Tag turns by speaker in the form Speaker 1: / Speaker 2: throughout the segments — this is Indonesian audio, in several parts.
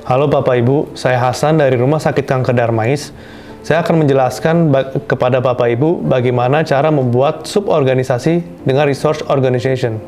Speaker 1: Halo Bapak Ibu, saya Hasan dari Rumah Sakit Kanker Darmais. Saya akan menjelaskan kepada Bapak Ibu bagaimana cara membuat suborganisasi dengan research organization.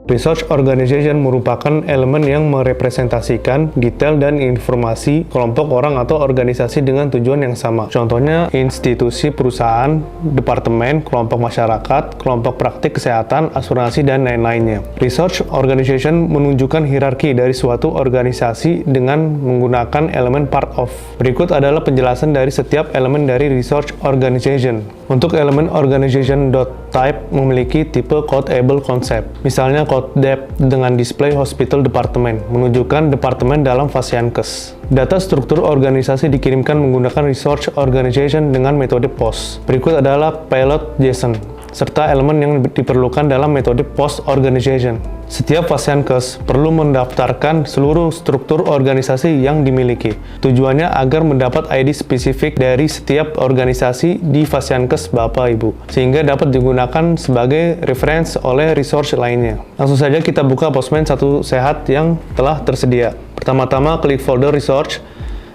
Speaker 1: Research organization merupakan elemen yang merepresentasikan detail dan informasi kelompok orang atau organisasi dengan tujuan yang sama. Contohnya, institusi perusahaan, departemen, kelompok masyarakat, kelompok praktik kesehatan, asuransi, dan lain-lainnya. Research organization menunjukkan hierarki dari suatu organisasi dengan menggunakan elemen part of. Berikut adalah penjelasan dari setiap elemen dari research organization. Untuk elemen organization.type memiliki tipe codeable concept. Misalnya CodeDep dengan display hospital department, menunjukkan departemen dalam Fasiankes. Data struktur organisasi dikirimkan menggunakan research organization dengan metode POST. Berikut adalah payload JSON, serta elemen yang diperlukan dalam metode POST organization. Setiap Fasiankes perlu mendaftarkan seluruh struktur organisasi yang dimiliki. Tujuannya agar mendapat ID spesifik dari setiap organisasi di Fasiankes Bapak Ibu, sehingga dapat digunakan sebagai reference oleh resource lainnya. Langsung saja kita buka Postman Satu Sehat yang telah tersedia. Pertama-tama klik folder research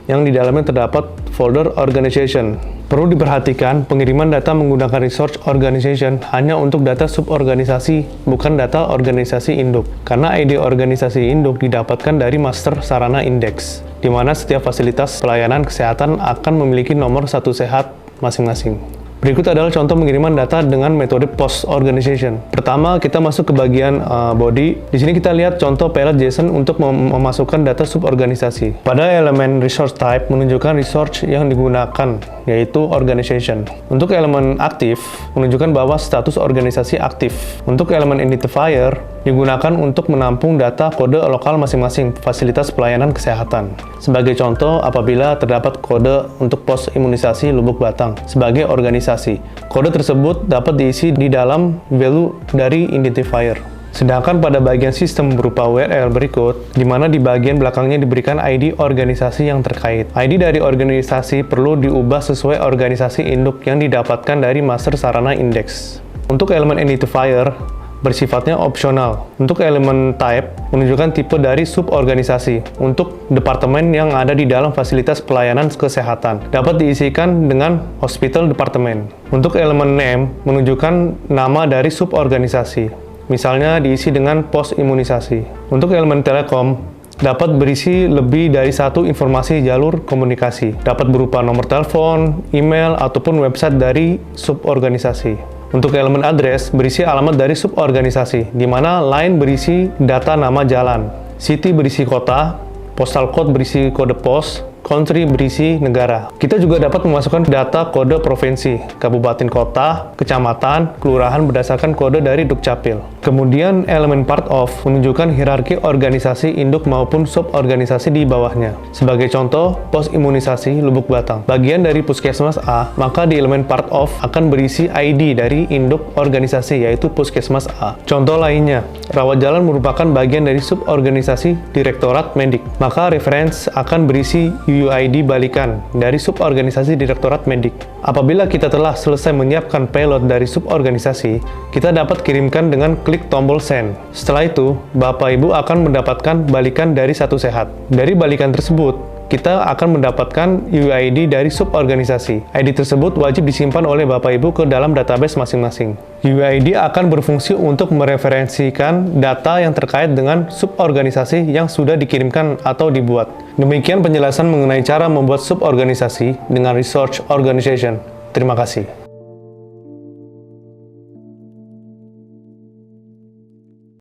Speaker 1: yang di dalamnya terdapat folder organization. Perlu diperhatikan, pengiriman data menggunakan research organization hanya untuk data suborganisasi, bukan data organisasi induk. Karena ID organisasi induk didapatkan dari master sarana indeks, di mana setiap fasilitas pelayanan kesehatan akan memiliki nomor satu sehat masing-masing. Berikut adalah contoh pengiriman data dengan metode POST organization. Pertama, kita masuk ke bagian body. Di sini kita lihat contoh payload JSON untuk memasukkan data suborganisasi. Pada elemen resource type menunjukkan resource yang digunakan, yaitu organization. Untuk elemen aktif menunjukkan bahwa status organisasi aktif. Untuk elemen identifier digunakan untuk menampung data kode lokal masing-masing fasilitas pelayanan kesehatan. Sebagai contoh, apabila terdapat kode untuk pos imunisasi Lubuk Batang sebagai organisasi, kode tersebut dapat diisi di dalam value dari identifier. Sedangkan pada bagian sistem berupa URL berikut, di mana di bagian belakangnya diberikan ID organisasi yang terkait. ID dari organisasi perlu diubah sesuai organisasi induk yang didapatkan dari master sarana indeks. Untuk elemen identifier, bersifatnya opsional. Untuk elemen type, menunjukkan tipe dari suborganisasi. Untuk departemen yang ada di dalam fasilitas pelayanan kesehatan, dapat diisikan dengan hospital department. Untuk elemen name, menunjukkan nama dari suborganisasi. Misalnya diisi dengan pos imunisasi. Untuk elemen telekom, dapat berisi lebih dari satu informasi jalur komunikasi. Dapat berupa nomor telepon, email, ataupun website dari suborganisasi. Untuk elemen address, berisi alamat dari suborganisasi, di mana line berisi data nama jalan, city berisi kota, postal code berisi kode pos, country berisi negara. Kita juga dapat memasukkan data kode provinsi, kabupaten kota, kecamatan, kelurahan berdasarkan kode dari Dukcapil. Kemudian elemen part of menunjukkan hierarki organisasi induk maupun suborganisasi di bawahnya. Sebagai contoh, pos imunisasi Lubuk Batang, bagian dari Puskesmas A, maka di elemen part of akan berisi ID dari induk organisasi, yaitu Puskesmas A. Contoh lainnya, rawat jalan merupakan bagian dari suborganisasi Direktorat Medik, maka reference akan berisi UUID balikan dari suborganisasi Direktorat Medik. Apabila kita telah selesai menyiapkan payload dari suborganisasi, kita dapat kirimkan dengan klik tombol send. Setelah itu, Bapak Ibu akan mendapatkan balikan dari Satu Sehat. Dari balikan tersebut, kita akan mendapatkan UUID dari suborganisasi. ID tersebut wajib disimpan oleh Bapak Ibu ke dalam database masing-masing. UUID akan berfungsi untuk mereferensikan data yang terkait dengan suborganisasi yang sudah dikirimkan atau dibuat. Demikian penjelasan mengenai cara membuat suborganisasi dengan research organization. Terima kasih.